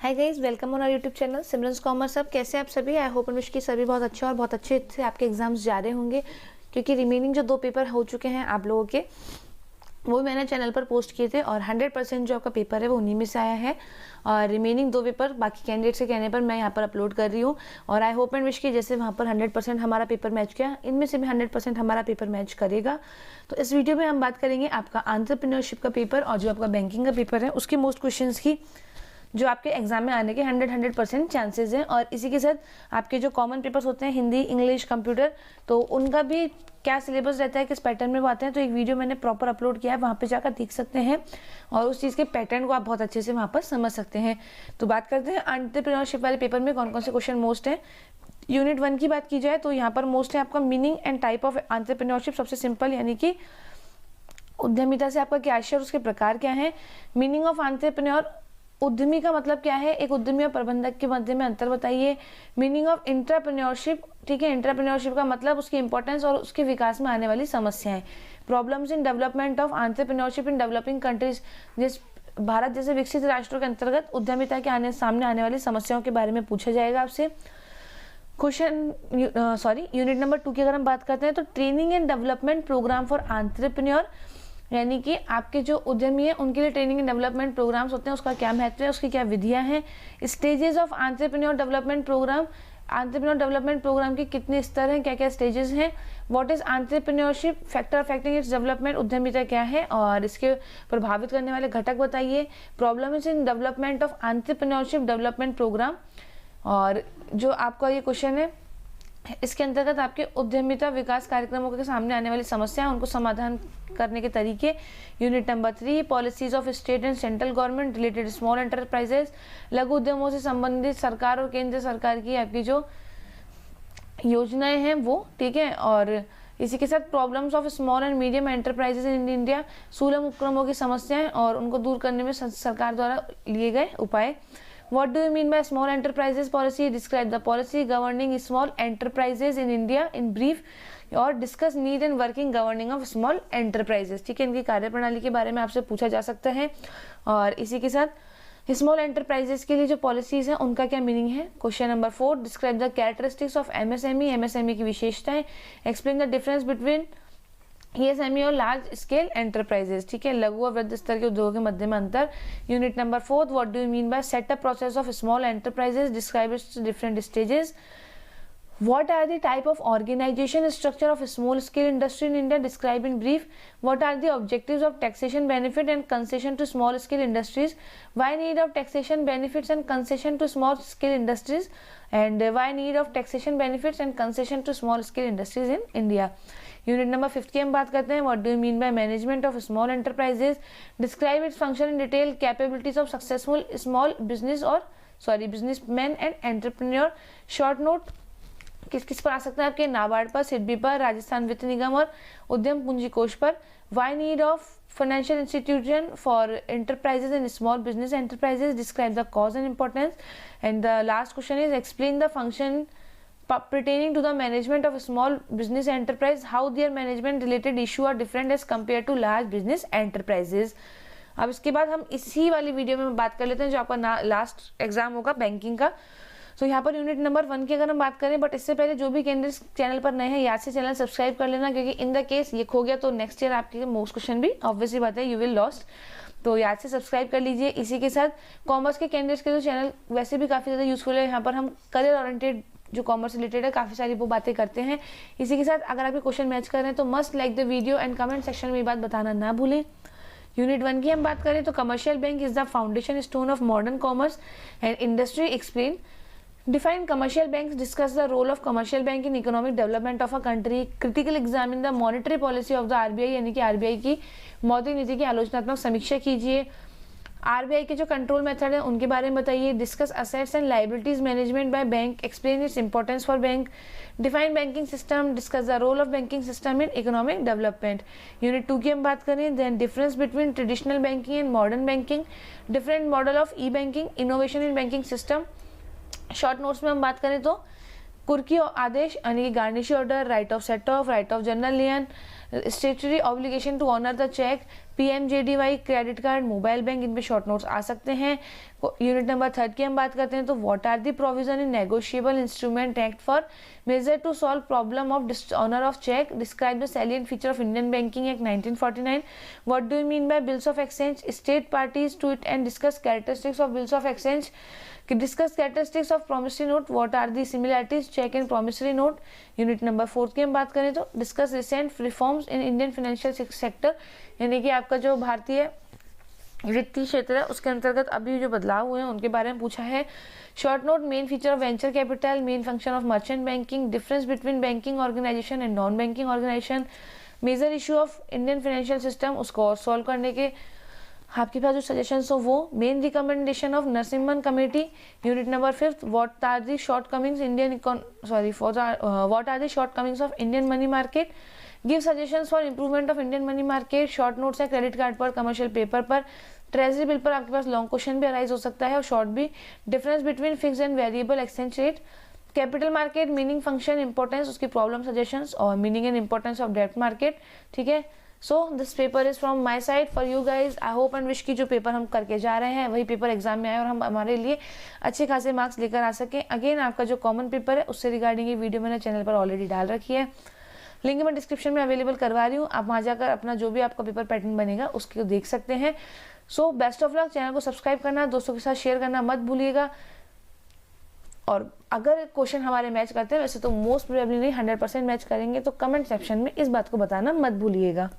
Hi guys, welcome on our YouTube channel Simran's commerce. अब कैसे आप सभी? आई होप एंड विश की सभी बहुत अच्छे और बहुत अच्छे से आपके एग्जाम्स जा रहे होंगे, क्योंकि रिमेनिंग जो 2 पेपर हो चुके हैं आप लोगों के, वो मैंने चैनल पर पोस्ट किए थे और 100% जो आपका पेपर है वो उन्हीं में से आया है। और रिमेनिंग 2 पेपर बाकी कैंडिडेट के कहने पर मैं यहाँ पर अपलोड कर रही हूँ। और आई होप एंड विश की जैसे वहाँ पर 100% हमारा पेपर मैच किया, इनमें से भी 100% हमारा पेपर मैच करेगा। तो इस वीडियो में हम बात करेंगे आपका एंटरप्रेन्योरशिप का पेपर और जो आपका बैंकिंग का पेपर है उसके मोस्ट क्वेश्चंस की, जो आपके एग्जाम में आने के 100% चांसेस हैं। और इसी के साथ आपके जो कॉमन पेपर्स होते हैं हिंदी, इंग्लिश, कंप्यूटर, तो उनका भी क्या सिलेबस रहता है, किस पैटर्न में वो आते हैं, तो एक वीडियो मैंने प्रॉपर अपलोड किया है, वहाँ पे जाकर देख सकते हैं और उस चीज़ के पैटर्न को आप बहुत अच्छे से वहाँ पर समझ सकते हैं। तो बात करते हैं एंटरप्रेन्योरशिप वाले पेपर में कौन कौन से क्वेश्चन मोस्ट हैं। यूनिट 1 की बात की जाए तो यहाँ पर मोस्ट है आपका meaning and type of entrepreneurship. सबसे सिंपल, यानी कि उद्यमिता से आपका क्या आशय और उसके प्रकार क्या है। मीनिंग ऑफ एंटरप्रेन्योर, उद्यमी का मतलब क्या है, एक उद्यमी और प्रबंधक के मध्य में अंतर बताइए। मीनिंग ऑफ इंट्राप्रेन्योरशिप, ठीक है, इंट्राप्रेन्योरशिप का मतलब उसकी इंपॉर्टेंस और उसके विकास में आने वाली समस्याएं। Problems in development of entrepreneurship in developing countries, जिस भारत जैसे विकसित राष्ट्रों के अंतर्गत उद्यमिता के सामने आने वाली समस्याओं के बारे में पूछा जाएगा आपसे। यूनिट नंबर 2 की अगर हम बात करते हैं तो training and development program for entrepreneur, यानी कि आपके जो उद्यमी है उनके लिए ट्रेनिंग एंड डेवलपमेंट प्रोग्राम्स होते हैं, उसका क्या महत्व है, उसकी क्या विधियां हैं। Stages of entrepreneur development program, entrepreneur development program के कितने स्तर हैं, क्या क्या स्टेजेस हैं। What is entrepreneurship, factor affecting its development, उद्यमिता क्या है और इसके प्रभावित करने वाले घटक बताइए। Problems in development of entrepreneurship development program, और जो आपका ये क्वेश्चन है इसके अंतर्गत आपके उद्यमिता विकास कार्यक्रमों के सामने आने वाली समस्या, उनको समाधान करने के तरीके। Unit number 3, policies of state and central government related small enterprises, लघु उद्यमों से संबंधित सरकार और केंद्र सरकार की आपकी जो योजनाएं हैं वो, ठीक है। और इसी के साथ problems of small and medium enterprises in India, सुलभ उपक्रमों की समस्याएं और उनको दूर करने में सरकार द्वारा लिए गए उपाय। What do you mean by small enterprises policy? Describe the policy governing small enterprises in India in brief, और discuss need and working governing of small enterprises, ठीक है। इनकी कार्यप्रणाली के बारे में आपसे पूछा जा सकता है। और इसी के साथ स्मॉल एंटरप्राइजेस के लिए जो पॉलिसीज हैं उनका क्या मीनिंग है। Question number 4, describe the characteristics of MSME, MSME की विशेषताएं। Explain the difference between ESME और लार्ज स्केल एंटरप्राइजेस, ठीक है, लघु और वृहद स्तर के उद्योगों के मध्य में अंतर। Unit number 4, what do you mean bye setup process of small enterprises, describe it's different stages. What are the type of organization structure of small scale industry in India? Describe in brief. What are the objectives of taxation benefit and concession to small scale industries? Why need of taxation benefits and concession to small scale industries? And why need of taxation benefits and concession to small scale industries in India? Unit number 5 की हम बात करते हैं। What do you mean by management of small enterprises, describe its function in detail, capabilities of successful small business businessman and entrepreneur. Short note किस किस पर आ सकता है आपके, नाबार्ड पर, सिडबी पर, राजस्थान वित्त निगम और उद्यम पूंजी कोष पर। Why need of financial institution for enterprises and small business enterprises, describe the cause and importance. And the last question is explain the function pertaining to the management of small business enterprise, how their management related issue are different as compared to large business enterprises। अब इसके बाद हम इसी वाली video में बात कर लेते हैं जो आपका लास्ट एग्जाम होगा बैंकिंग का। तो यहाँ पर यूनिट नंबर 1 की अगर हम बात करें, बट इससे पहले जो भी कैंडिडेट्स चैनल पर नए हैं याद से चैनल सब्सक्राइब कर लेना, क्योंकि इन द केस ये खो गया तो नेक्स्ट ईयर आपके मोस्ट क्वेश्चन भी ऑब्वियसली बात है यू विल लॉस्ट, तो याद से सब्सक्राइब कर लीजिए। इसी के साथ कॉमर्स के कैंडिडेट्स के जो चैनल वैसे भी काफ़ी ज़्यादा यूजफुल है, यहाँ पर हम करियर ओरिएंटेड जो कॉमर्स रिलेटेड है काफ़ी सारी वो बातें करते हैं। इसी के साथ अगर आपके क्वेश्चन मैच कर रहे हैं तो must like the video and comment section में ये बात बताना ना भूलें। यूनिट 1 की हम बात करें तो commercial bank is the foundation stone of modern commerce and industry, explain. Define commercial bank, discuss the role of commercial bank in economic development of a country. Critical examine the monetary policy of the RBI, यानी कि RBI की मौद्रिक नीति की आलोचनात्मक समीक्षा कीजिए। RBI के जो कंट्रोल मेथड है उनके बारे में बताइए। Discuss assets and liabilities management by bank, explain its importance for bank. Define banking system, discuss the role of banking system in economic development. Unit 2 की हम बात करें, then difference between traditional banking and modern banking, different model of e banking, innovation in banking system. Short notes में हम बात करें तो कुर्की आदेश यानी कि garnishee order, right of set off, right of general lien, statutory obligation to honour the cheque, PMJDY, credit card, mobile bank, इन पे शॉर्ट नोट्स आ सकते हैं। यूनिट नंबर 3 की हम बात करते हैं तो what are the provision in negotiable instrument act for measure to solve problem of dishonour of cheque, describe the salient feature of Indian banking act 1949, what do you mean by bills of exchange, state parties to it and discuss characteristics of bills of exchange, discuss characteristics of promissory note, what are the similarities cheque and promissory note. Unit number 4 की हम बात करें तो discuss recent reforms in Indian financial sector, यानी कि आपका जो भारतीय वित्तीय क्षेत्र है उसके अंतर्गत अभी जो बदलाव हुए हैं उनके बारे में पूछा है। Short note, main feature of venture capital, main function of merchant banking, difference between banking organisation and non banking organisation, major issue of Indian financial system, उसको और सॉल्व करने के आपके पास जो सजेशंस हो वो, main recommendation of Narasimham committee. Unit number 5, what are the shortcomings of Indian money market, give suggestions for improvement of Indian money market. Short notes है credit card पर, कमर्शियल पेपर पर, treasury bill पर आपके पास long question भी arise हो सकता है और शॉर्ट भी। Difference between fix and variable exchange rate, capital market, meaning, function, importance, उसकी प्रॉब्लम सजेशंस और मीनिंग एंड इंपॉर्टेंस ऑफ डेब्ट मार्केट। ठीक है, so this paper is from my side for you guys. I hope and wish की जो paper हम करके जा रहे हैं वही पेपर एग्जाम में आए और हम हमारे लिए अच्छे खासे मार्क्स लेकर आ सकें। अगेन आपका जो कॉमन पेपर है उससे रिगार्डिंग ये वीडियो मैंने चैनल पर ऑलरेडी डाल रखी है, लिंक मैं डिस्क्रिप्शन में अवेलेबल करवा रही हूँ, आप वहाँ जाकर अपना जो भी आपका पेपर पैटर्न बनेगा उसको देख सकते हैं। So best of luck, channel को सब्सक्राइब करना, दोस्तों के साथ शेयर करना मत भूलिएगा। और अगर क्वेश्चन हमारे मैच करते हैं, वैसे तो मोस्ट प्रोबेबली नहीं 100% मैच करेंगे, तो कमेंट सेक्शन में इस बात को बताना मत भूलिएगा।